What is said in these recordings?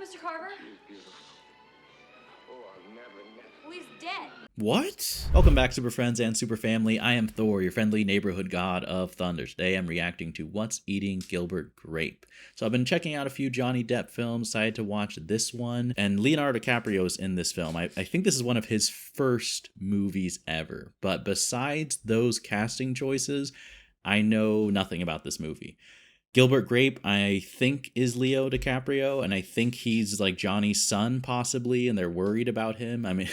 Mr. Carver? Oh, I'll never. Well, he's dead. What? Welcome back, Super Friends and Super Family. I am Thor, your friendly neighborhood god of thunder. Today I'm reacting to What's Eating Gilbert Grape. So I've been checking out a few Johnny Depp films, decided to watch this one, and Leonardo DiCaprio is in this film. I think this is one of his first movies ever, but besides those casting choices, I know nothing about this movie. Gilbert Grape, I think, is Leo DiCaprio, and I think he's like Johnny's son, possibly, and they're worried about him. I mean,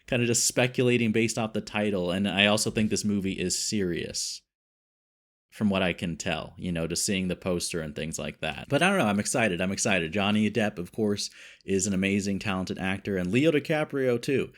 kind of just speculating based off the title, and I also think this movie is serious, from what I can tell, you know, just seeing the poster and things like that. But I don't know, I'm excited. Johnny Depp, of course, is an amazing, talented actor, and Leo DiCaprio, too.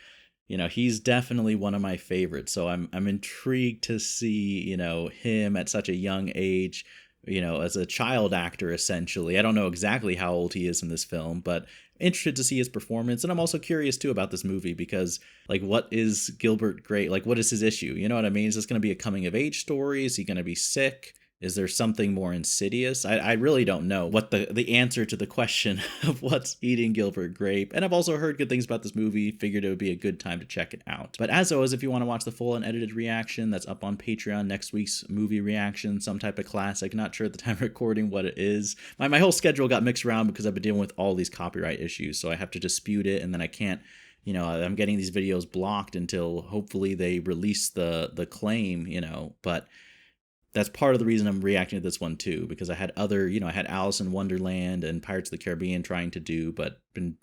You know, he's definitely one of my favorites, so I'm intrigued to see, you know, him at such a young age, you know, as a child actor, essentially. I don't know exactly how old he is in this film, but interested to see his performance. And I'm also curious, too, about this movie because, like, what is Gilbert Grape? Like, what is his issue? You know what I mean? Is this going to be a coming-of-age story? Is he going to be sick? Is there something more insidious? I really don't know what the answer to the question of what's eating Gilbert Grape. And I've also heard good things about this movie. Figured it would be a good time to check it out. But as always, if you want to watch the full unedited reaction, that's up on Patreon. Next week's movie reaction, some type of classic. Not sure at the time of recording what it is. My whole schedule got mixed around because I've been dealing with all these copyright issues. So I have to dispute it, and then I can't, you know, I'm getting these videos blocked until hopefully they release the claim, you know, but that's part of the reason I'm reacting to this one too, because I had other, you know, I had Alice in Wonderland and Pirates of the Caribbean trying to do, but been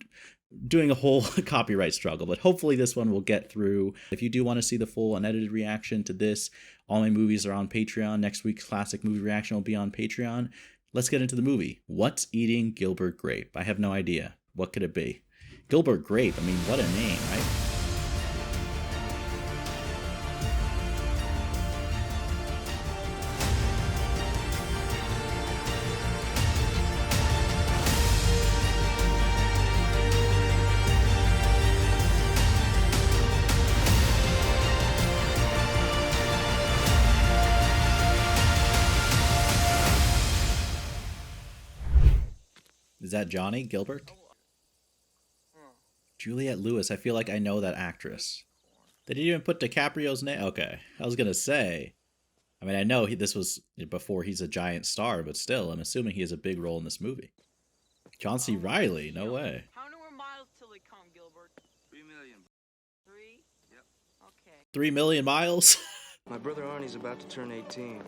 doing a whole copyright struggle. But hopefully this one will get through. If you do want to see the full unedited reaction to this, all my movies are on Patreon. Next week's classic movie reaction will be on Patreon. Let's get into the movie. What's Eating Gilbert Grape? I have no idea. What could it be? Gilbert Grape, I mean, what a name, right? Is that Johnny Gilbert? Juliette Lewis. I feel like I know that actress. They didn't even put DiCaprio's name. Okay, I was gonna say. I mean, I know this was before he's a giant star, but still, I'm assuming he has a big role in this movie. John C. Reilly. No way. How many more miles till they come, Gilbert? 3 million. 3? Yep. Okay. 3 million miles. My brother Arnie's about to turn 18.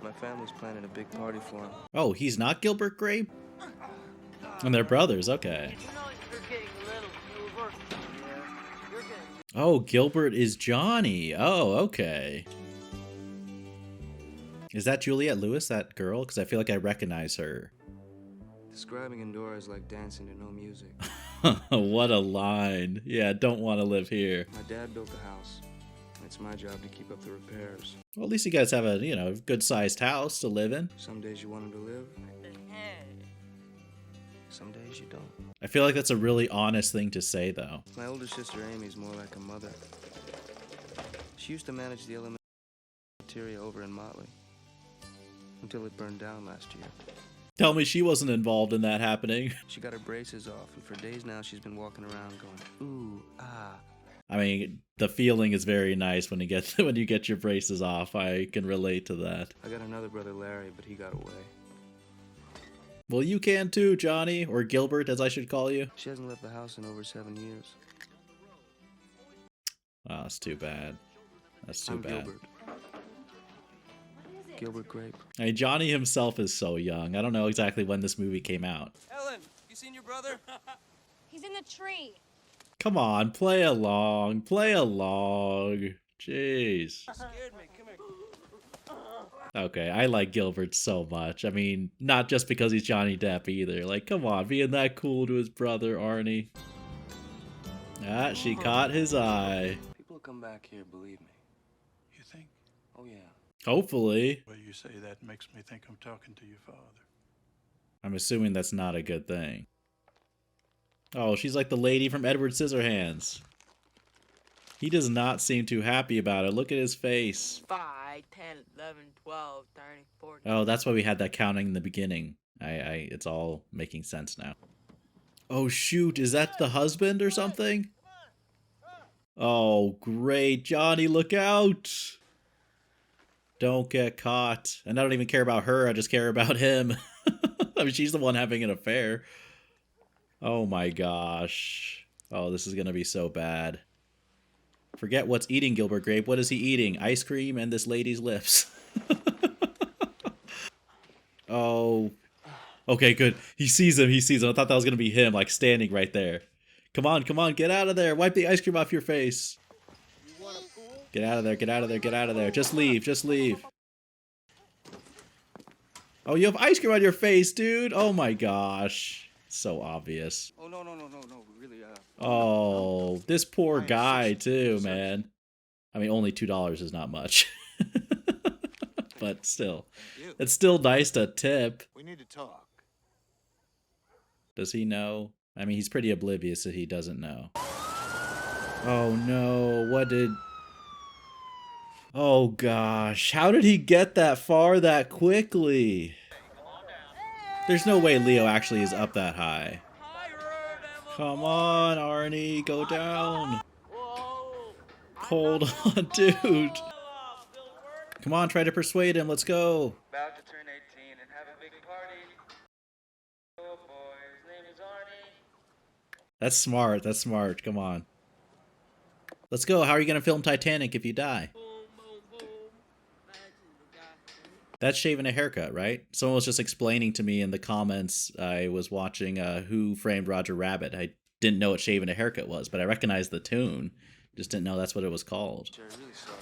My family's planning a big party for him. Oh, he's not Gilbert Grape? And they're brothers, okay. You know you're getting little, Gilbert. You're getting... Oh, Gilbert is Johnny. Oh, okay. Is that Juliette Lewis, that girl? Because I feel like I recognize her. Describing Endora is like dancing to no music. What a line. Yeah, don't want to live here. My dad built the house, and it's my job to keep up the repairs. Well, at least you guys have a, you know, good-sized house to live in. Some days you want him to live, some days you don't. I feel like that's a really honest thing to say, though. My older sister Amy's more like a mother. She used to manage the elementary cafeteria over in Motley until it burned down last year. Tell me she wasn't involved in that happening. She got her braces off, and for days now she's been walking around going, ooh, ah. I mean, the feeling is very nice when you get your braces off. I can relate to that. I got another brother Larry, but he got away. Well, you can too, Johnny, or Gilbert, as I should call you. She hasn't left the house in over 7 years. Oh, that's too bad. That's too I'm bad. Gilbert. Gilbert Grape. I mean, Johnny himself is so young. I don't know exactly when this movie came out. Ellen, you seen your brother? He's in the tree. Come on, play along. Play along. Jeez. Scared me. Come here. Okay, I like Gilbert so much. I mean, not just because he's Johnny Depp either. Like, come on, being that cool to his brother, Arnie. Ah, she caught his eye. People will come back here, believe me. You think? Oh, yeah. Hopefully. Well, you say that makes me think I'm talking to your father. I'm assuming that's not a good thing. Oh, she's like the lady from Edward Scissorhands. He does not seem too happy about it. Look at his face. 5, 10, 11, 12, 13, 14. Oh, that's why we had that counting in the beginning. It's all making sense now. Oh shoot, is that the husband or something? Oh great, Johnny, look out! Don't get caught. And I don't even care about her, I just care about him. I mean, she's the one having an affair. Oh my gosh. Oh, this is gonna be so bad. Forget what's eating Gilbert Grape. What is he eating? Ice cream and this lady's lips. Oh. Okay, good. He sees him. He sees him. I thought that was going to be him, like, standing right there. Come on, come on. Get out of there. Wipe the ice cream off your face. Get out of there. Get out of there. Get out of there. Just leave. Just leave. Oh, you have ice cream on your face, dude. Oh, my gosh. So obvious. Oh, no, really, Oh, this poor guy, too, man. I mean, only $2 is not much. But still. It's still nice to tip. We need to talk. Does he know? I mean, he's pretty oblivious that he doesn't know. Oh no, what did... Oh gosh, how did he get that far that quickly? There's no way Leo actually is up that high. Come on, Arnie, go down. Hold on, dude. Come on, try to persuade him, let's go. About to turn 18 and have a big party. Oh boy, his name is Arnie. That's smart, that's smart, come on. Let's go, how are you gonna film Titanic if you die? That's shaving a haircut, right? Someone was just explaining to me in the comments. I was watching Who Framed Roger Rabbit. I didn't know what shaving a haircut was, but I recognized the tune. Just didn't know that's what it was called. Really sorry.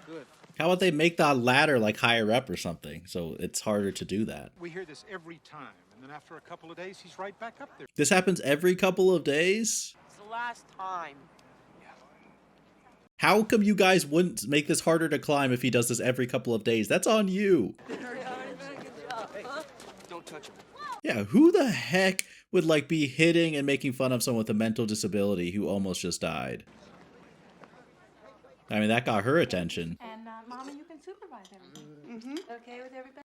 Good. How about they make that ladder like higher up or something, so it's harder to do that? We hear this every time, and then after a couple of days, he's right back up there. This happens every couple of days? It's the last time. How come you guys wouldn't make this harder to climb if he does this every couple of days? That's on you. Don't touch him. Yeah, who the heck would like be hitting and making fun of someone with a mental disability who almost just died? I mean, that got her attention. And Mama, you can supervise everything. Okay with everybody?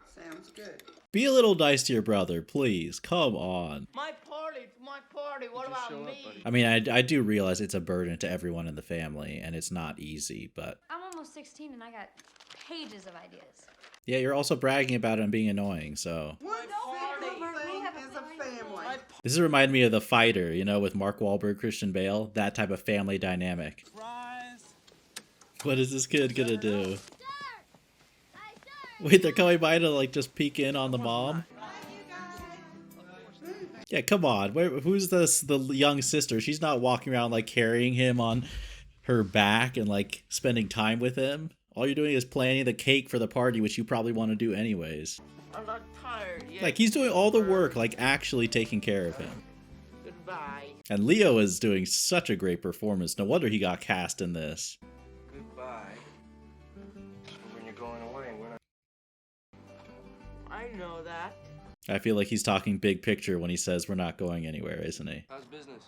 Sounds good. Be a little nice to your brother, please. Come on. My party, it's my party. What about me? I mean, I do realize it's a burden to everyone in the family, and it's not easy, but... I'm almost 16 and I got pages of ideas. Yeah, you're also bragging about it and being annoying, so... One thing is a family. This is reminding me of The Fighter, you know, with Mark Wahlberg, Christian Bale. That type of family dynamic. What is this kid gonna do? Wait, they're coming by to, like, just peek in on the mom? Yeah, come on. Who's this? The young sister. She's not walking around, like, carrying him on her back and, like, spending time with him. All you're doing is planning the cake for the party, which you probably want to do anyways. I'm not tired yet. Like, he's doing all the work, like, actually taking care of him. Goodbye. And Leo is doing such a great performance. No wonder he got cast in this. Goodbye. When you're going away, we're not... I know that. I feel like he's talking big picture when he says we're not going anywhere, isn't he? How's business?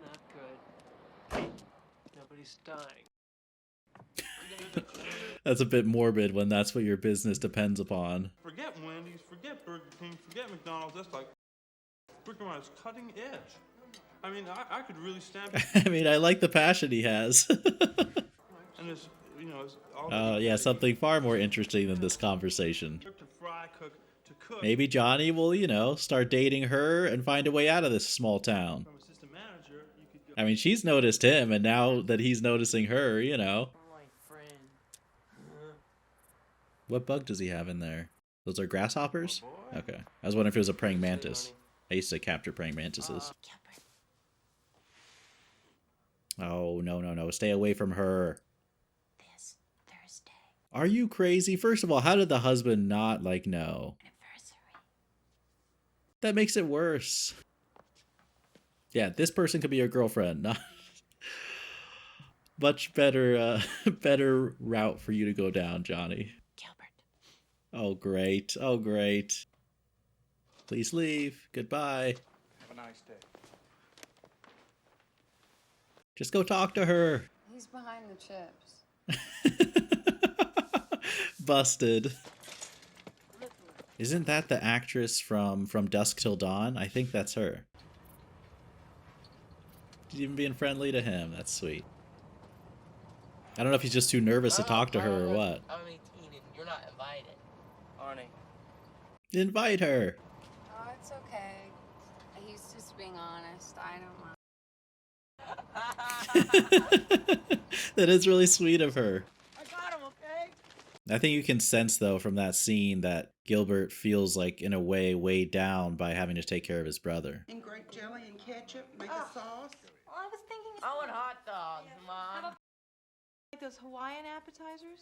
Not good. Nobody's dying. That's a bit morbid when that's what your business depends upon. Forget Wendy's, forget Burger King, forget McDonald's. That's like freaking around. It's cutting edge. I mean, I could really stand it. I mean, I like the passion he has. And it's, you know, it's all yeah, something far more interesting than this conversation. cook to fry, cook to cook. Maybe Johnny will, you know, start dating her and find a way out of this small town. From assistant manager, you could go. I mean, she's noticed him, and now that he's noticing her, you know. My friend. What bug does he have in there? Those are grasshoppers? Okay. I was wondering if it was a praying mantis. I used to capture praying mantises. Oh, no, no, no. Stay away from her. This Thursday. Are you crazy? First of all, how did the husband not, like, know? Anniversary. That makes it worse. Yeah, this person could be your girlfriend. Not much better, better route for you to go down, Johnny. Gilbert. Oh, great. Oh, great. Please leave. Goodbye. Have a nice day. Just go talk to her. He's behind the chips. Busted. Isn't that the actress from Dusk Till Dawn? I think that's her. She's even being friendly to him. That's sweet. I don't know if he's just too nervous to talk to her or what. I'm 18 and you're not invited. Arnie. Invite her. Oh, it's okay. He's just being honest. I don't mind. That is really sweet of her. I got him, okay? I think you can sense, though, from that scene that Gilbert feels like, in a way, weighed down by having to take care of his brother. And grape jelly and ketchup, make a sauce. Well, I was thinking. I want hot dogs, Mom. Like those Hawaiian appetizers?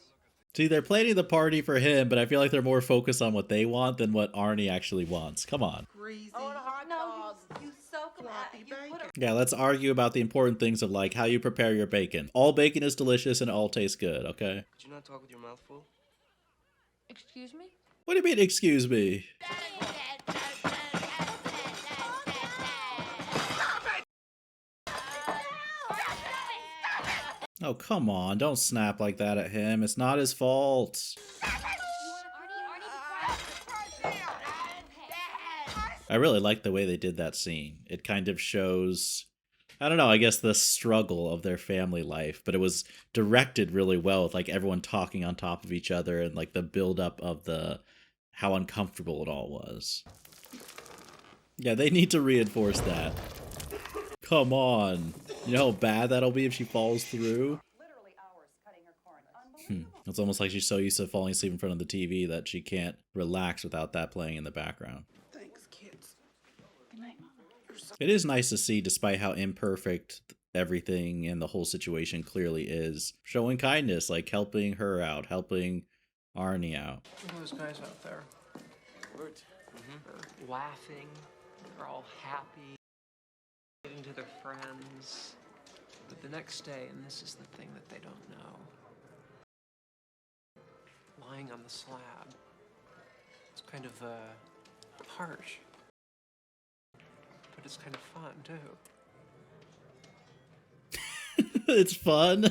See, they're planning the party for him, but I feel like they're more focused on what they want than what Arnie actually wants. Come on. Greasy. I want a hot dog. You soak them Floppy bacon. Yeah, let's argue about the important things of, like, how you prepare your bacon. All bacon is delicious and all tastes good, okay? Did you not talk with your mouth full? Excuse me? What do you mean, excuse me? Oh, come on. Don't snap like that at him. It's not his fault. I really like the way they did that scene. It kind of shows, I don't know, I guess the struggle of their family life, but it was directed really well with like everyone talking on top of each other and like the buildup of how uncomfortable it all was. Yeah, they need to reinforce that. Come on. You know how bad that'll be if she falls through? It's almost like she's so used to falling asleep in front of the TV that she can't relax without that playing in the background. Thanks, kids. Good night, Mom. It is nice to see, despite how imperfect everything and the whole situation clearly is, showing kindness, like helping her out, helping Arnie out. Look at those guys out there. Gilbert. They're laughing. They're all happy. Getting to their friends. But the next day, and this is the thing that they don't know, lying on the slab. It's kind of harsh. But it's kind of fun, too. It's fun.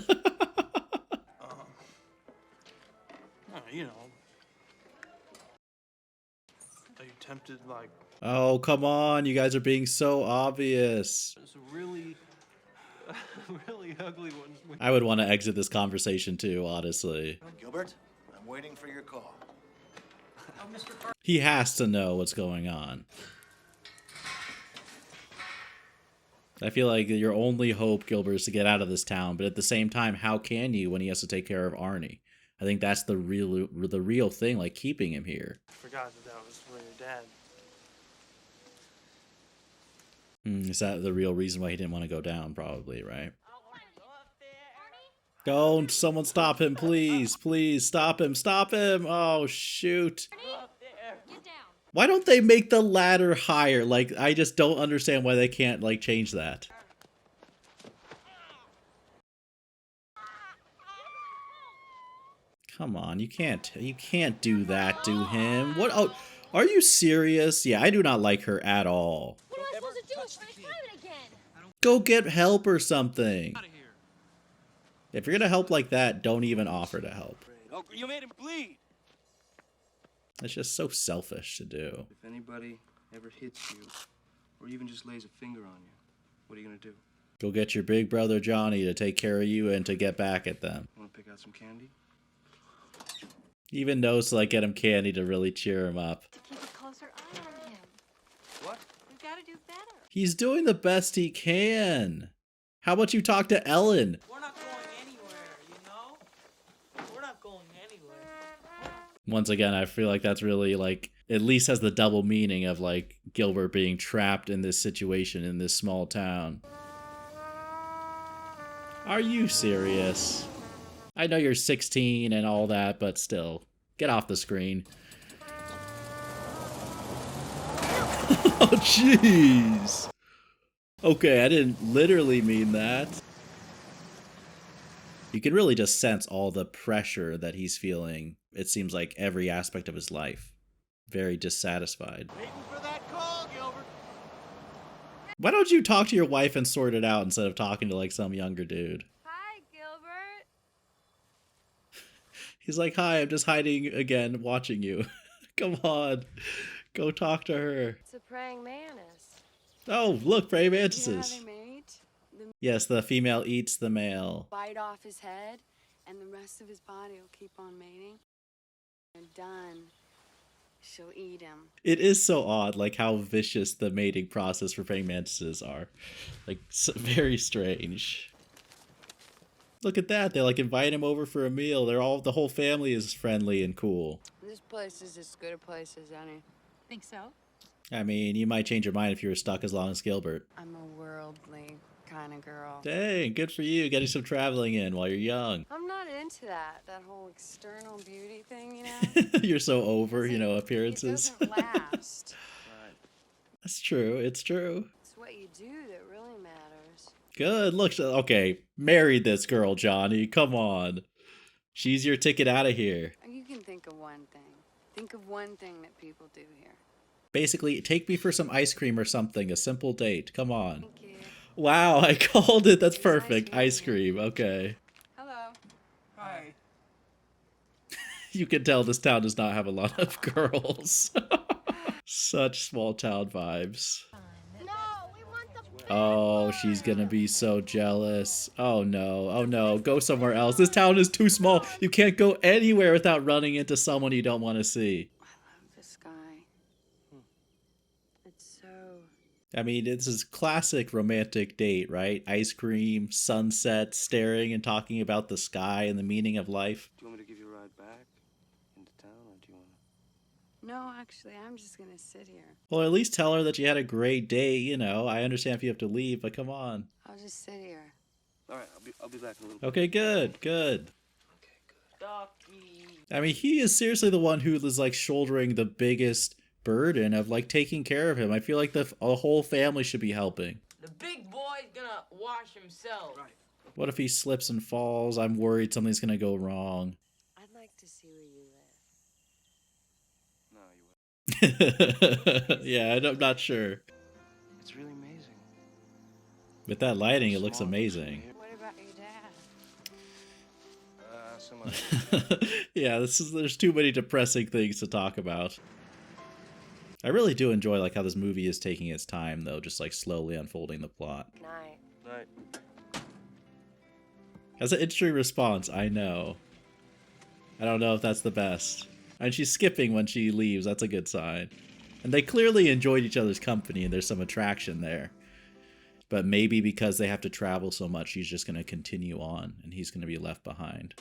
You know. Are you tempted, like... Oh, come on. You guys are being so obvious. It's a really... really ugly one. I would want to exit this conversation too, honestly. Gilbert, I'm waiting for your call. He has to know what's going on. I feel like your only hope, Gilbert, is to get out of this town, but at the same time, how can you when he has to take care of Arnie? I think that's the real thing, like keeping him here. I forgot that was for your dad. Is that the real reason why he didn't want to go down? Probably, right? Don't! Someone stop him, please! Please, stop him! Stop him! Oh, shoot! Why don't they make the ladder higher? Like, I just don't understand why they can't, like, change that. Come on, you can't do that to him. What? Oh, are you serious? Yeah, I do not like her at all. What am I supposed to do? Is try to climb it again? Go get help or something. If you're gonna help like that, don't even offer to help. Oh, you made him bleed. It's just so selfish to do. If anybody ever hits you, or even just lays a finger on you, what are you gonna do? Go get your big brother Johnny to take care of you and to get back at them. Wanna pick out some candy? Even knows to like get him candy to really cheer him up. To keep a closer eye on him. What? We've got to do better. He's doing the best he can. How about you talk to Ellen? We're not going anywhere, you know? We're not going anywhere. Once again, I feel like that's really like, at least has the double meaning of like Gilbert being trapped in this situation in this small town. Are you serious? I know you're 16 and all that, but still, get off the screen. Oh, jeez. Okay, I didn't literally mean that. You can really just sense all the pressure that he's feeling. It seems like every aspect of his life. Very dissatisfied. Waiting for that call, Gilbert. Why don't you talk to your wife and sort it out instead of talking to like some younger dude? Hi, Gilbert. He's like, hi, I'm just hiding again, watching you. Come on. Go talk to her. It's a praying mantis. Oh, look, praying You know how mantises. they mate? The Yes, the female eats the male. bite off his head, and the rest of his body will keep on mating. When they're done, she'll eat him. It is so odd, like how vicious the mating process for praying mantises are. Like, very strange. Look at that. They like invite him over for a meal. The whole family is friendly and cool. This place is as good a place as any. Think so? I mean, you might change your mind if you were stuck as long as Gilbert. I'm a worldly kind of girl. Dang, good for you. Getting some traveling in while you're young. I'm not into that whole external beauty thing, you know? You're so over, It appearances. doesn't last. That's true. It's true. It's what you do that really matters. Good. Look, okay. Marry this girl, Johnny. Come on. She's your ticket out of here. You can think of one thing. Think of one thing that people do here. Basically, take me for some ice cream or something. A simple date. Come on. Thank you. Wow, I called it. That's perfect. Ice cream. Okay. Hello. Hi. You can tell this town does not have a lot of girls. Such small town vibes. No, we want the Oh, she's gonna be so jealous. Oh no, oh no, go somewhere else. This town is too small. You can't go anywhere without running into someone you don't want to see. I love this guy. It's so... I mean, this is classic romantic date, right? Ice cream, sunset, staring and talking about the sky and the meaning of life. Do you want me to give you a ride back into town, or do you want to? No, actually, I'm just gonna sit here. Well, at least tell her that you had a great day, I understand if you have to leave, but come on. I'll just sit here. All right, I'll be back in a little bit. Okay, good, good. Ducky. I mean, he is seriously the one who is like shouldering the biggest burden of like taking care of him. I feel like the whole family should be helping. The big boy's gonna wash himself. Right. What if he slips and falls? I'm worried something's gonna go wrong. I'd like to see where you live. No, you won't. Yeah, I'm not sure. It's really amazing. With that lighting, it looks amazing. What about your dad? Some other. Yeah, there's too many depressing things to talk about. I really do enjoy like how this movie is taking its time though, just like slowly unfolding the plot. Night. Night. That's an interesting response, I know. I don't know if that's the best. And she's skipping when she leaves, that's a good sign. And they clearly enjoyed each other's company and there's some attraction there. But maybe because they have to travel so much, she's just going to continue on and he's going to be left behind.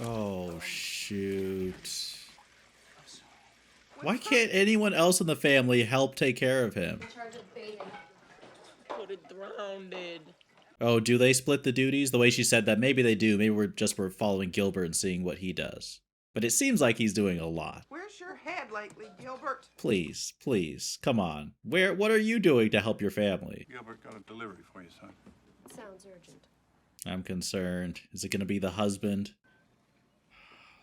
Oh, shoot. Why can't anyone else in the family help take care of him? Could have drowned. Oh, do they split the duties? The way she said that, maybe they do. Maybe we're following Gilbert and seeing what he does. But it seems like he's doing a lot. Where's your head lately, Gilbert? Please, please, come on. What are you doing to help your family? Gilbert got a delivery for you, son. Sounds urgent. I'm concerned. Is it going to be the husband?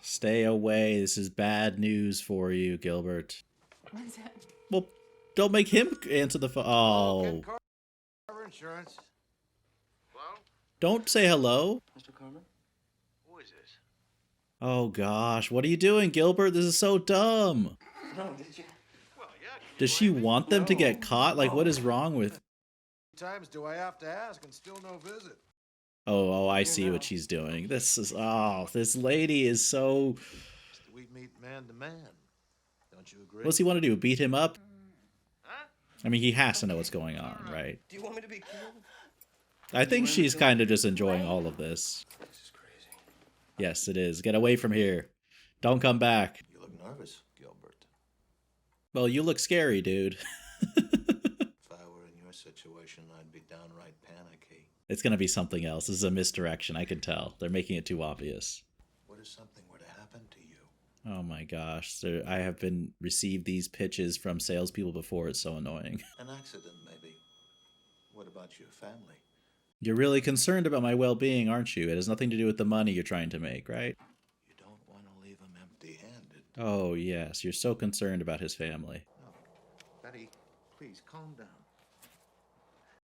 Stay away. This is bad news for you, Gilbert. What's that? Well, don't make him answer the phone. Oh. Car insurance. Hello? Don't say hello. Mr. Carmen? Who is this? Oh, gosh. What are you doing, Gilbert? This is so dumb. No, did you? Well, yeah. Does she want them to get caught? Like, what is wrong with... Times do I have to ask and still no visit? Oh, I see what she's doing. This is... Oh, this lady is so... We meet man to man. Don't you agree? What's he want to do? Beat him up? Huh? I mean, he has to know what's going on, right? Do you want me to be cool? I think she's kind of just enjoying all of this. This is crazy. Yes, it is. Get away from here. Don't come back. You look nervous, Gilbert. Well, you look scary, dude. If I were in your situation, I'd be downright panicky. It's going to be something else. This is a misdirection. I can tell. They're making it too obvious. What if something were to happen to you? Oh my gosh. I have been received these pitches from salespeople before. It's so annoying. An accident, maybe. What about your family? You're really concerned about my well-being, aren't you? It has nothing to do with the money you're trying to make, right? You don't want to leave them empty-handed. Oh, yes. You're so concerned about his family. No. Betty, please calm down.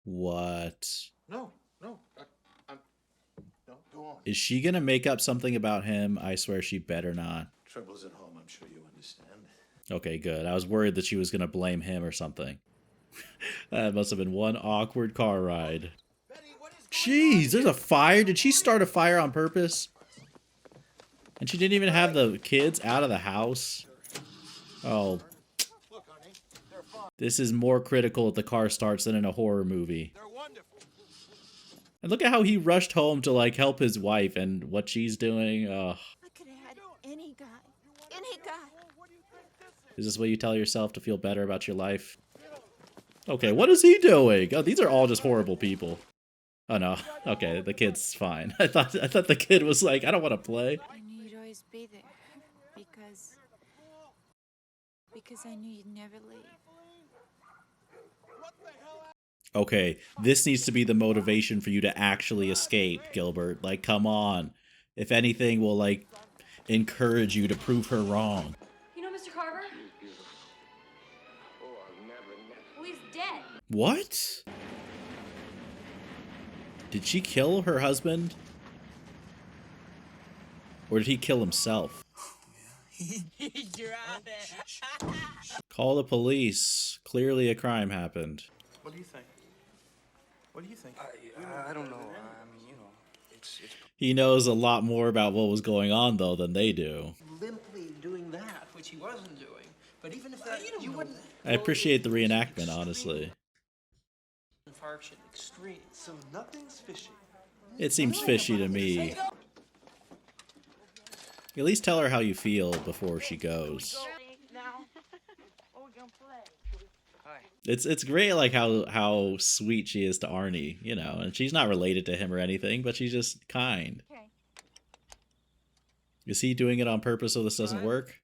What? No. No, go on. Is she going to make up something about him? I swear she better not. Trouble's at home, I'm sure you understand. Okay, good. I was worried that she was going to blame him or something. That must have been one awkward car ride. Jeez, there's a fire. Did she start a fire on purpose? And she didn't even have the kids out of the house? Oh. This is more critical if the car starts than in a horror movie. And look at how he rushed home to, like, help his wife and what she's doing. I could have had any guy. Any guy. Is this what you tell yourself to feel better about your life? Okay, what is he doing? Oh, these are all just horrible people. Oh no. Okay, the kid's fine. I thought the kid was like, I don't want to play. I knew you'd always be there. Because I knew you'd never leave. Okay, this needs to be the motivation for you to actually escape, Gilbert. Like, come on. If anything, will, like, encourage you to prove her wrong. You know Mr. Carver? Well, he's dead. What? Did she kill her husband? Or did he kill himself? Call the police. Clearly a crime happened. What do you think? What do you think? I don't know. I mean, you know, it's... He knows a lot more about what was going on, though, than they do. Limply doing that, which he wasn't doing. But even if that, you wouldn't. I appreciate the reenactment, honestly. Infarction, extreme. So nothing's fishy. It seems fishy to me. At least tell her how you feel before she goes. It's great, like how sweet she is to Arnie, you know, and she's not related to him or anything, but she's just kind. Okay. Is he doing it on purpose so this doesn't work?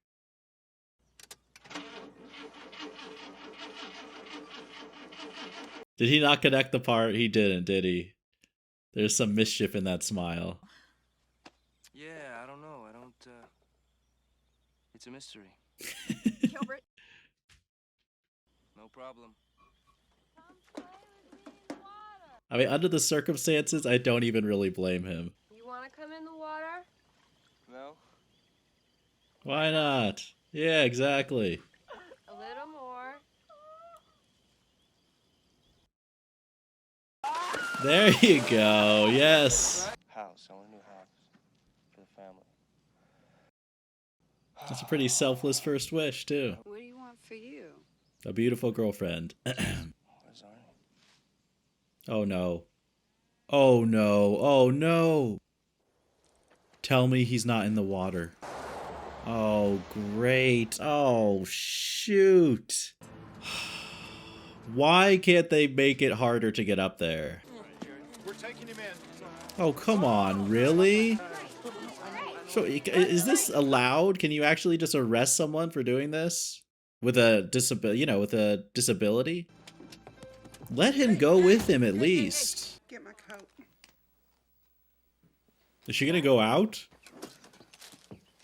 Did he not connect the part? He didn't, did he? There's some mischief in that smile. Yeah, I don't know. It's a mystery. Gilbert. No problem. I mean, under the circumstances, I don't even really blame him. You want to come in the water? No? Why not? Yeah, exactly. A little more. There you go. Yes. House. I want a new house. For the family. That's a pretty selfless first wish, too. What do you want for you? A beautiful girlfriend. Where's Arnie? Oh no. Oh no. Oh no. Tell me he's not in the water. Oh, great. Oh, shoot. Why can't they make it harder to get up there? We're taking him in. Oh, come on. Really? So, is this allowed? Can you actually just arrest someone for doing this? With a disability? Let him go with him at least. Get my coat. Is she gonna go out?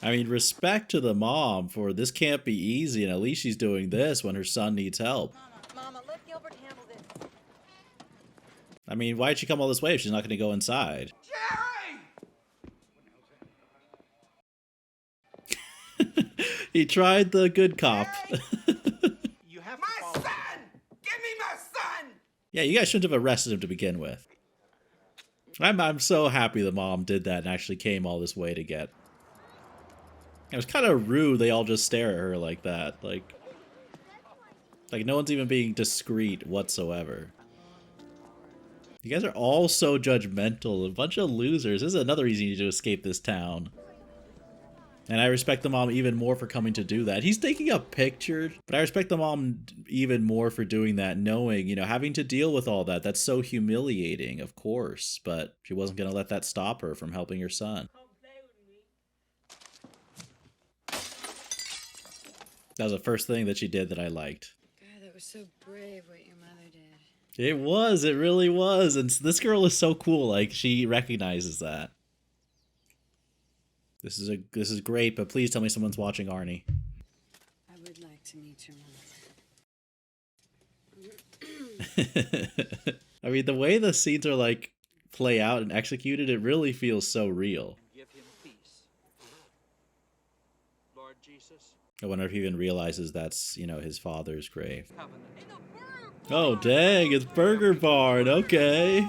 I mean, respect to the mom for this can't be easy, and at least she's doing this when her son needs help. Mama, let Gilbert handle this. I mean, why'd she come all this way if she's not gonna go inside? He tried the good cop. You have My son! Give me my son! Yeah, you guys shouldn't have arrested him to begin with. I'm so happy the mom did that and actually came all this way to get. It was kind of rude they all just stare at her like that. Like no one's even being discreet whatsoever. You guys are all so judgmental. A bunch of losers. This is another reason you need to escape this town. And I respect the mom even more for coming to do that. He's taking a picture, but I respect the mom even more for doing that, knowing, you know, having to deal with all that. That's so humiliating, of course, but she wasn't going to let that stop her from helping her son. That was the first thing that she did that I liked. God, that was so brave what your mother did. It was, it really was. And this girl is so cool. Like, she recognizes that. This is great, but please tell me someone's watching Arnie. I would like to meet your mother. I mean, the way the scenes are like play out and executed, it really feels so real. Give him peace. Lord Jesus, I wonder if he even realizes that's, you know, his father's grave. Oh, dang, it's Burger Barn. Okay.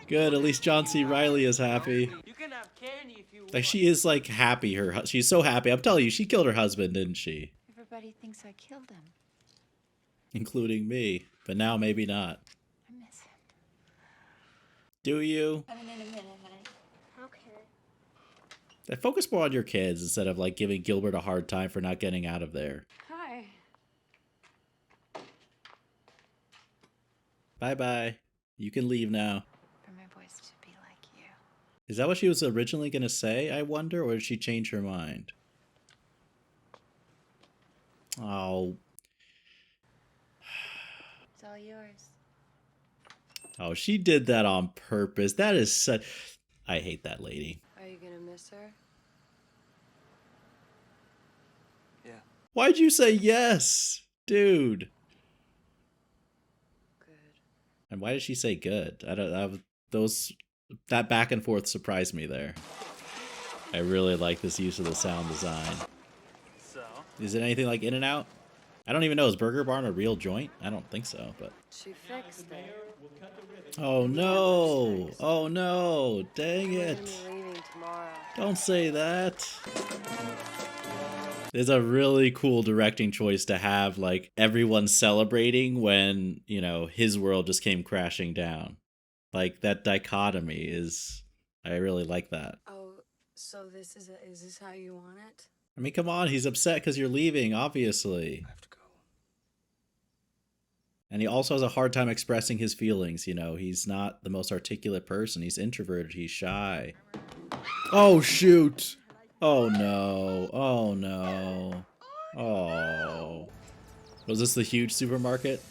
Good, at least John C. Reilly is happy. You can have candy if you want. Like, she is, like, happy. She's so happy. I'm telling you, she killed her husband, didn't she? Everybody thinks I killed him. Including me. But now maybe not. I miss him. Do you? Coming in a minute, honey. Okay. I focus more on your kids instead of, like, giving Gilbert a hard time for not getting out of there. Hi. Bye-bye. You can leave now. For my voice to be like you. Is that what she was originally going to say, I wonder? Or did she change her mind? Oh. It's all yours. Oh, she did that on purpose. That is such... I hate that lady. Are you gonna miss her? Yeah. Why'd you say yes? Dude. And why did she say good? I don't. That back and forth surprised me there. I really like this use of the sound design. So? Is it anything like In-N-Out? I don't even know. Is Burger Barn a real joint? I don't think so, but. She fixed it. Oh no! Oh no! Dang We're it! gonna be leaving tomorrow. Don't say that. There's a really cool directing choice to have, like, everyone celebrating when, you know, his world just came crashing down. Like, that dichotomy is... I really like that. Oh, so is this how you want it? I mean, come on, he's upset because you're leaving, obviously. I have to go. And he also has a hard time expressing his feelings, you know. He's not the most articulate person. He's introverted. He's shy. Oh, shoot! Oh, no. Oh, no. Oh. Was this the huge supermarket?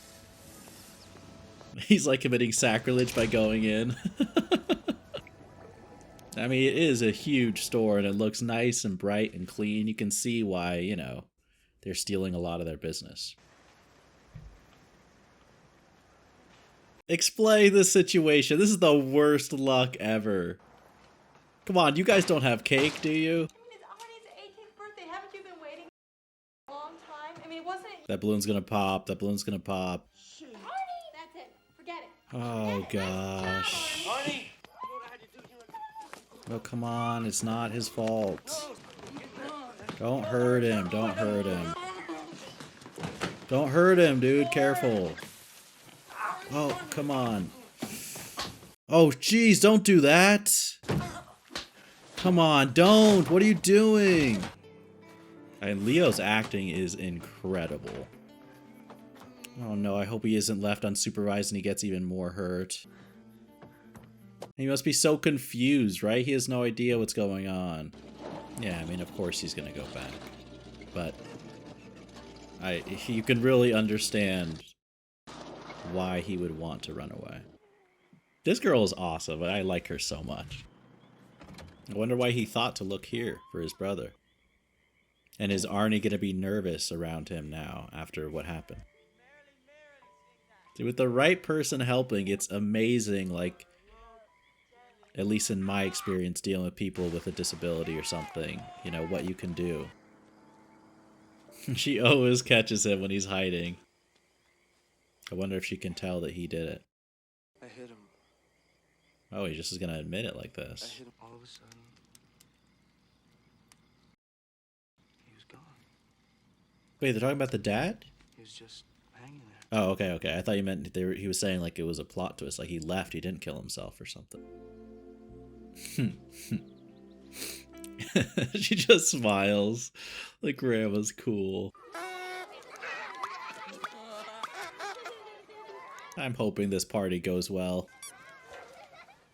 He's like committing sacrilege by going in. I mean, it is a huge store and it looks nice and bright and clean. You can see why, you know, they're stealing a lot of their business. Explain the situation. This is the worst luck ever. Come on, you guys don't have cake, do you? That balloon's gonna pop. That balloon's gonna pop. That's it. Forget it. Oh, gosh. Oh, come on. It's not his fault. Don't hurt him. Don't hurt him. Don't hurt him, dude. Careful. Oh, come on. Oh, jeez. Don't do that. Come on. Don't. What are you doing? And Leo's acting is incredible. Oh no, I hope he isn't left unsupervised and he gets even more hurt. He must be so confused, right? He has no idea what's going on. Yeah, I mean, of course he's gonna go back. But you can really understand why he would want to run away. This girl is awesome. I like her so much. I wonder why he thought to look here for his brother. And is Arnie going to be nervous around him now after what happened? See, with the right person helping, it's amazing, like, at least in my experience dealing with people with a disability or something, you know, what you can do. She always catches him when he's hiding. I wonder if she can tell that he did it. I hit him. Oh, he just is going to admit it like this. I hit him all of a sudden. He was gone. Wait, they're talking about the dad? He was just hanging there. Oh, okay, okay. I thought you meant he was saying like it was a plot twist, like he left, he didn't kill himself or something. She just smiles. Like grandma's cool. I'm hoping this party goes well.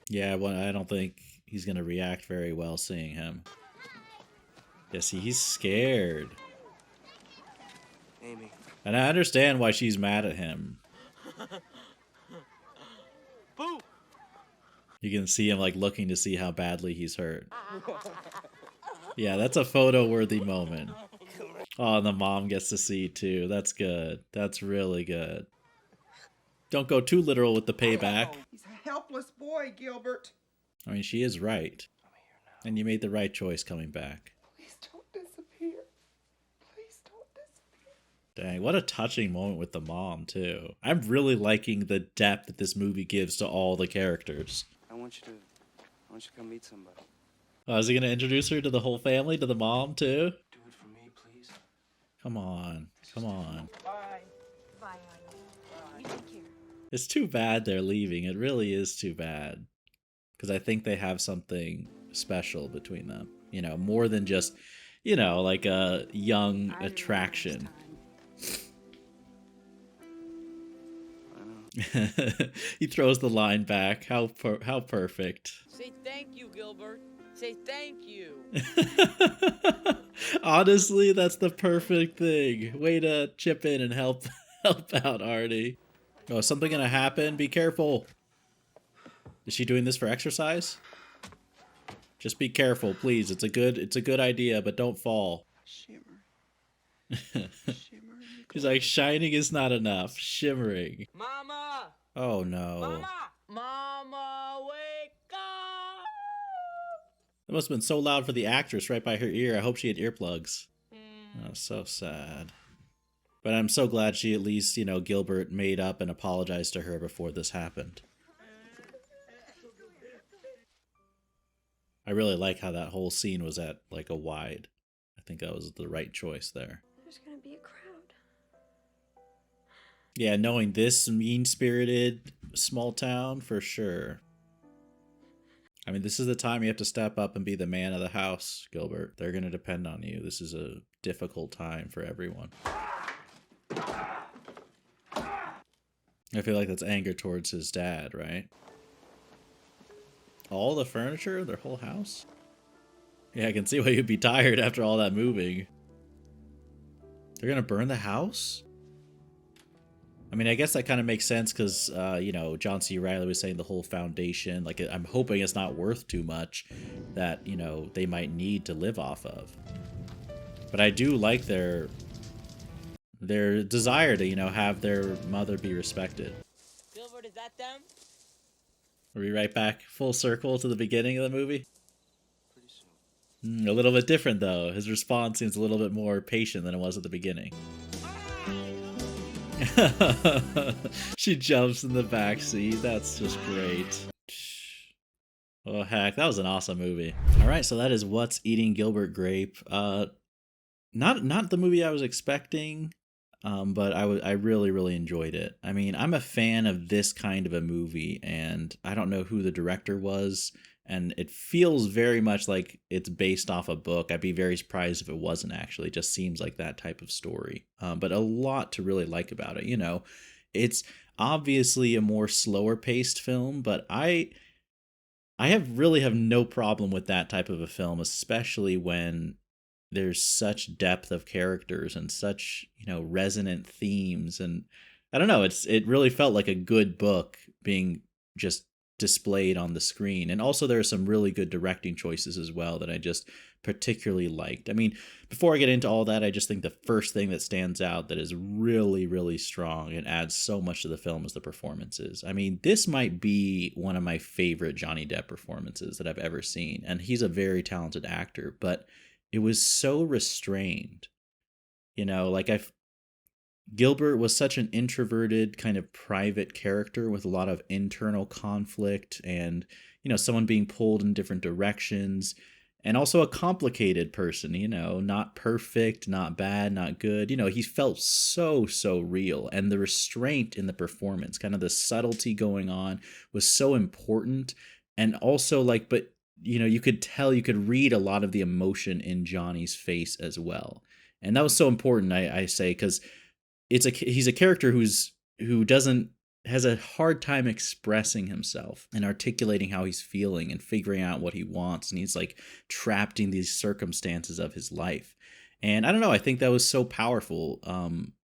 Yeah, well, I don't think he's gonna react very well seeing him. Yeah, see, he's scared. Amy. And I understand why she's mad at him. Boo! You can see him like looking to see how badly he's hurt. Yeah, that's a photo-worthy moment. Oh, and the mom gets to see too. That's good. That's really good. Don't go too literal with the payback. He's a helpless boy, Gilbert. I mean, she is right. And you made the right choice coming back. Please don't disappear. Dang, what a touching moment with the mom, too. I'm really liking the depth that this movie gives to all the characters. I want you to come meet somebody. Oh, is he going to introduce her to the whole family, to the mom, too? Do it for me, please. Come on. Come on. Bye. Bye, Artie. You take care. It's too bad they're leaving. It really is too bad. Because I think they have something special between them. You know, more than just, you know, like a young attraction. He throws the line back. How perfect. Say thank you, Gilbert. Say thank you. Honestly, that's the perfect thing. Way to chip in and help out, Artie. Oh, is something gonna happen? Be careful. Is she doing this for exercise? Just be careful, please. It's a good idea, but don't fall. Shimmer. She's like, shining is not enough. Shimmering. Mama! Oh no. Mama! Mama, wake up! That must have been so loud for the actress right by her ear. I hope she had earplugs. Oh, so sad. But I'm so glad she at least, you know, Gilbert made up and apologized to her before this happened. I really like how that whole scene was at like a wide. I think that was the right choice there. There's gonna be a crowd. Yeah, knowing this mean-spirited small town, for sure. I mean, this is the time you have to step up and be the man of the house, Gilbert. They're going to depend on you. This is a difficult time for everyone. I feel like that's anger towards his dad, right? All the furniture? Their whole house? Yeah, I can see why you'd be tired after all that moving. They're going to burn the house? I mean, I guess that kind of makes sense because, you know, John C. Reilly was saying the whole foundation, like, I'm hoping it's not worth too much that, you know, they might need to live off of. But I do like their desire to, you know, have their mother be respected. Gilbert, is that them? Are we right back full circle to the beginning of the movie? A little bit different, though. His response seems a little bit more patient than it was at the beginning. She jumps in the back seat. That's just great. Oh heck, that was an awesome movie. All right, so that is What's Eating Gilbert Grape. Not the movie I was expecting, but I really enjoyed it. I mean, I'm a fan of this kind of a movie, and I don't know who the director was. And it feels very much like it's based off a book. I'd be very surprised if it wasn't actually. It just seems like that type of story. But a lot to really like about it. You know, it's obviously a more slower paced film, but I really have no problem with that type of a film, especially when there's such depth of characters and such, you know, resonant themes. And I don't know, it really felt like a good book being just displayed on the screen. And also there are some really good directing choices as well that I just particularly liked. I mean, before I get into all that, I just think the first thing that stands out that is really strong and adds so much to the film is the performances. I mean, this might be one of my favorite Johnny Depp performances that I've ever seen. And he's a very talented actor, but it was so restrained. You know, like Gilbert was such an introverted kind of private character with a lot of internal conflict and, you know, someone being pulled in different directions, and also a complicated person, you know, not perfect, not bad, not good. You know, he felt so real, and the restraint in the performance, kind of the subtlety going on was so important. And also like, but you know, you could read a lot of the emotion in Johnny's face as well. And that was so important, I say, because he's a character who has a hard time expressing himself and articulating how he's feeling and figuring out what he wants, and he's like trapped in these circumstances of his life. And I don't know, I think that was so powerful.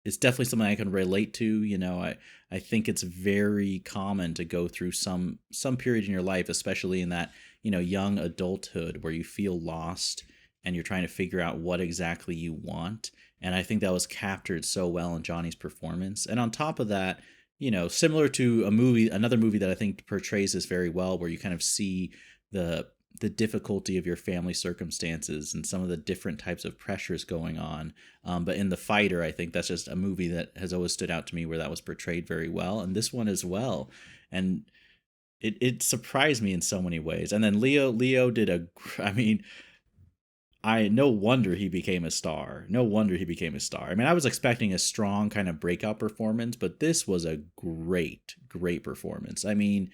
It's definitely something I can relate to. You know, I think it's very common to go through some period in your life, especially in that, you know, young adulthood where you feel lost and you're trying to figure out what exactly you want. And I think that was captured so well in Johnny's performance. And on top of that, you know, similar to another movie that I think portrays this very well, where you kind of see the the difficulty of your family circumstances and some of the different types of pressures going on. But in The Fighter, I think that's just a movie that has always stood out to me where that was portrayed very well, and this one as well. And it surprised me in so many ways. And then Leo did no wonder he became a star. No wonder he became a star. I mean, I was expecting a strong kind of breakout performance, but this was a great performance. I mean,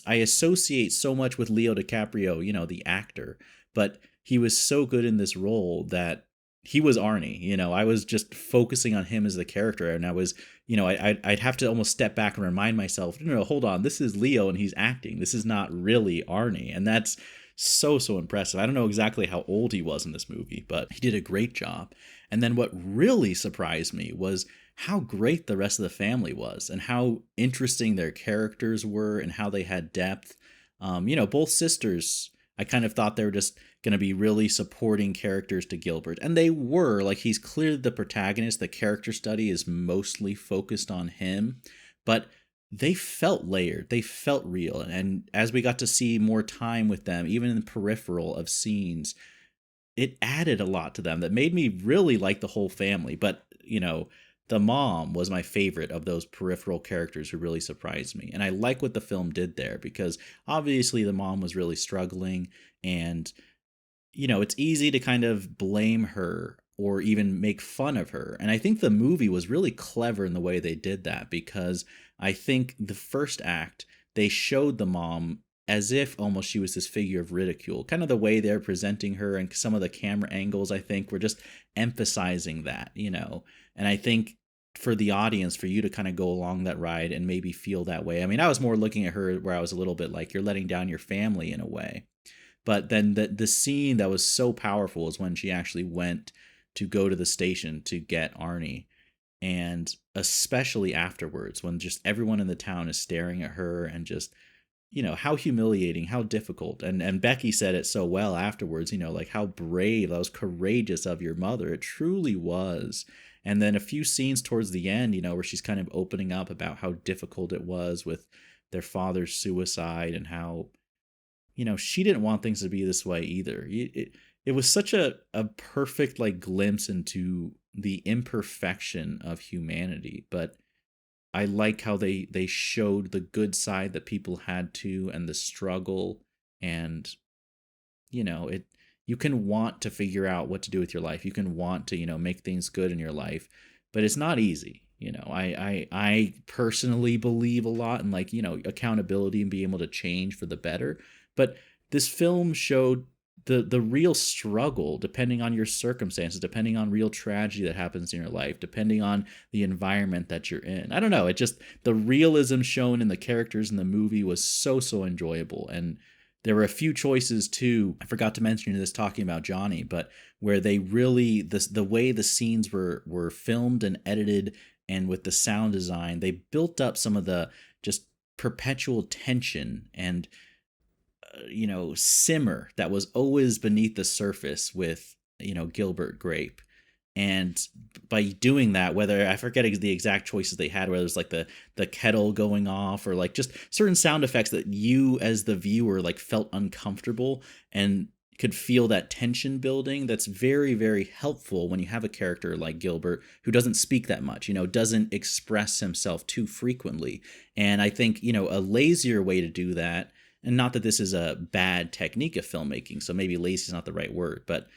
I associate so much with Leo DiCaprio, you know, the actor, but he was so good in this role that he was Arnie. You know, I was just focusing on him as the character, and I was, you know, I'd have to almost step back and remind myself, no, hold on, this is Leo and he's acting. This is not really Arnie, and that's so impressive. I don't know exactly how old he was in this movie, but he did a great job. And then what really surprised me was how great the rest of the family was and how interesting their characters were and how they had depth. You know, both sisters, I kind of thought they were just going to be really supporting characters to Gilbert. And they were. Like, he's clearly the protagonist. The character study is mostly focused on him. But they felt layered. They felt real. And as we got to see more time with them, even in the peripheral of scenes, it added a lot to them that made me really like the whole family. But, you know, the mom was my favorite of those peripheral characters who really surprised me. And I like what the film did there because obviously the mom was really struggling. And, you know, it's easy to kind of blame her or even make fun of her. And I think the movie was really clever in the way they did that because I think the first act, they showed the mom as if almost she was this figure of ridicule. Kind of the way they're presenting her and some of the camera angles, I think, were just emphasizing that, you know. And I think for the audience, for you to kind of go along that ride and maybe feel that way. I mean, I was more looking at her where I was a little bit like, you're letting down your family in a way. But then the scene that was so powerful is when she actually went to go to the station to get Arnie. And especially afterwards, when just everyone in the town is staring at her and just, you know, how humiliating, how difficult. And Becky said it so well afterwards, you know, like how brave, that was courageous of your mother. It truly was. And then a few scenes towards the end, you know, where she's kind of opening up about how difficult it was with their father's suicide and how, you know, she didn't want things to be this way either. It was such a perfect like glimpse into the imperfection of humanity. But I like how they showed the good side that people had to and the struggle. And, you know, you can want to figure out what to do with your life. You can want to, you know, make things good in your life, but it's not easy. You know, I personally believe a lot in like, you know, accountability and being able to change for the better. But this film showed the real struggle depending on your circumstances, depending on real tragedy that happens in your life, depending on the environment that you're in. I don't know. It just, the realism shown in the characters in the movie was so enjoyable. And there were a few choices too. I forgot to mention this talking about Johnny, but where they really, the way the scenes were filmed and edited and with the sound design, they built up some of the just perpetual tension and you know, simmer that was always beneath the surface with, you know, Gilbert Grape. And by doing that, whether I forget the exact choices they had, whether it was like the kettle going off or like just certain sound effects that you as the viewer like felt uncomfortable and could feel that tension building. That's very, very helpful when you have a character like Gilbert who doesn't speak that much, you know, doesn't express himself too frequently. And I think, you know, a lazier way to do that, and not that this is a bad technique of filmmaking, so maybe lazy is not the right word, but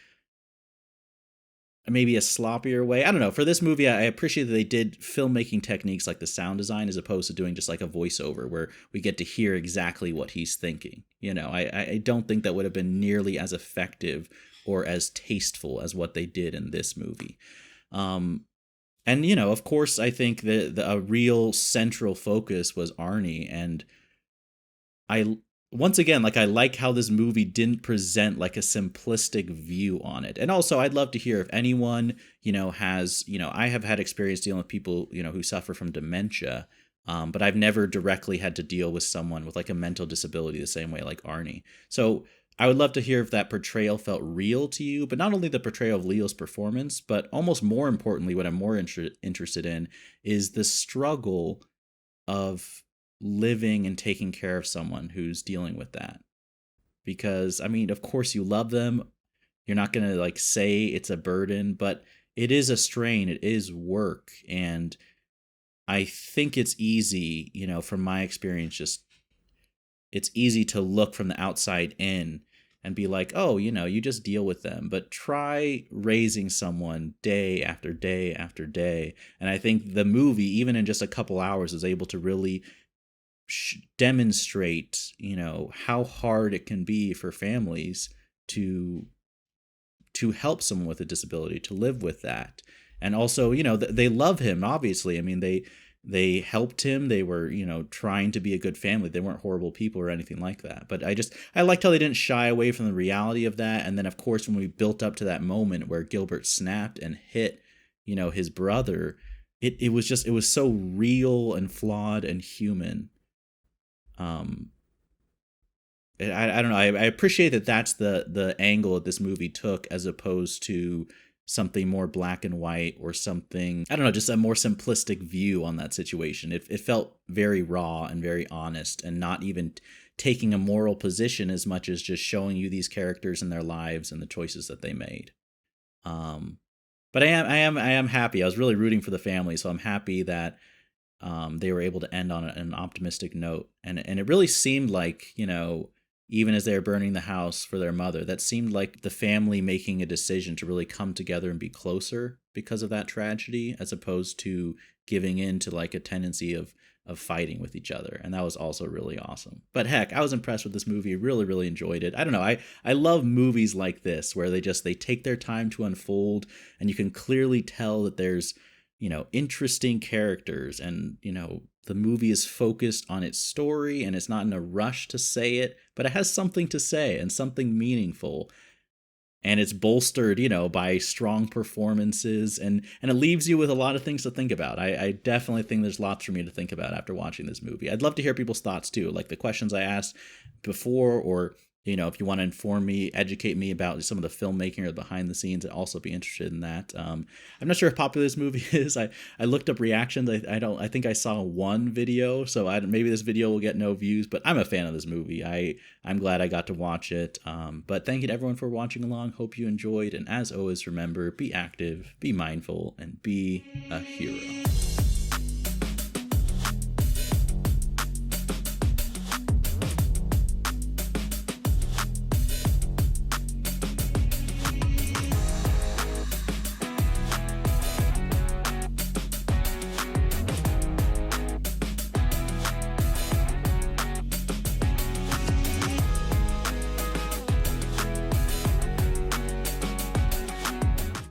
maybe a sloppier way. I don't know. For this movie, I appreciate that they did filmmaking techniques like the sound design as opposed to doing just like a voiceover where we get to hear exactly what he's thinking. You know, I don't think that would have been nearly as effective or as tasteful as what they did in this movie. And, you know, of course, I think that a real central focus was Arnie. And once again, like I like how this movie didn't present like a simplistic view on it. And also I'd love to hear if anyone, you know, has, you know, I have had experience dealing with people, you know, who suffer from dementia, but I've never directly had to deal with someone with like a mental disability the same way like Arnie. So I would love to hear if that portrayal felt real to you, but not only the portrayal of Leo's performance, but almost more importantly, what I'm more interested in is the struggle of living and taking care of someone who's dealing with that. because, I mean, of course you love them. You're not going to like say it's a burden, but it is a strain. It is work. And I think it's easy, you know, from my experience, just it's easy to look from the outside in and be like, oh, you know, you just deal with them. But try raising someone day after day after day. And I think the movie, even in just a couple hours, is able to really demonstrate, you know, how hard it can be for families to help someone with a disability, to live with that. And also, you know, they love him, obviously. I mean, they helped him. They were, you know, trying to be a good family. They weren't horrible people or anything like that. But I liked how they didn't shy away from the reality of that. And then, of course, when we built up to that moment where Gilbert snapped and hit, you know, his brother, it was so real and flawed and human. I don't know. I appreciate that that's the angle that this movie took, as opposed to something more black and white or something, I don't know, just a more simplistic view on that situation. It felt very raw and very honest, and not even taking a moral position as much as just showing you these characters and their lives and the choices that they made. But I am happy. I was really rooting for the family, so I'm happy that they were able to end on an optimistic note. And it really seemed like, you know, even as they were burning the house for their mother, that seemed like the family making a decision to really come together and be closer because of that tragedy, as opposed to giving in to like a tendency of fighting with each other. And that was also really awesome. But heck, I was impressed with this movie. Really, really enjoyed it. I don't know. I love movies like this where they take their time to unfold, and you can clearly tell that there's, you know, interesting characters, and, you know, the movie is focused on its story and it's not in a rush to say it, but it has something to say and something meaningful. And it's bolstered, you know, by strong performances, and it leaves you with a lot of things to think about. I definitely think there's lots for me to think about after watching this movie. I'd love to hear people's thoughts too, like the questions I asked before, or, you know, if you want to inform me, educate me about some of the filmmaking or the behind the scenes, I'd also be interested in that. I'm not sure how popular this movie is. I looked up reactions. I think I saw one video, so maybe this video will get no views, but I'm a fan of this movie. I'm glad I got to watch it. But thank you to everyone for watching along. Hope you enjoyed. And as always, remember, be active, be mindful, and be a hero.